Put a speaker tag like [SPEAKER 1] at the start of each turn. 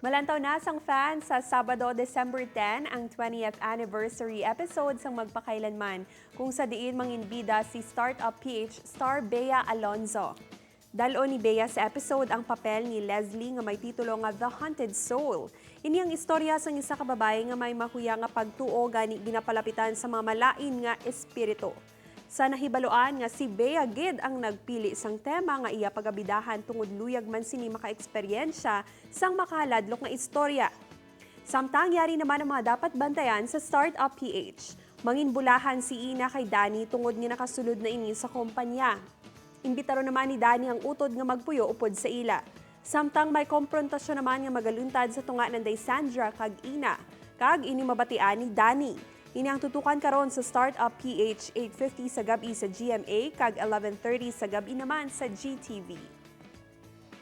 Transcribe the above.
[SPEAKER 1] Malantaw na sang fans sa Sabado, December 10 ang 20th anniversary episode sang Magpakailanman kung sa diin manginbida si Startup PH star Bea Alonzo. Dalo ni Bea sa episode ang papel ni Leslie nga may titulo nga The Haunted Soul. Ini ang istorya sang isa ka babae nga may makuya nga pagtuo gani ginapalapitan sa mga malain nga espiritu. Sa nahibaloan nga si Bea gid ang nagpili sang tema nga iya pagabidahan tungod luyag man sini makaeksperyensya sang makahaladlok nga istorya. Samtang yari naman ang mga dapat bantayan sa Startup PH. Manginbulahan si Ina kay Danny tungod nga nakasulod na ini sa kumpanya. Imbitaro naman ni Danny ang utod nga magpuyo upod sa ila. Samtang may komprontasyon naman nga magaluntad sa tunga ng Sandra kag Ina, kag ini mabatian ni Danny. Ini ang tutukan karon sa Startup PH 8:50 sa gabi sa GMA kag 11:30 sa gabi naman sa GTV.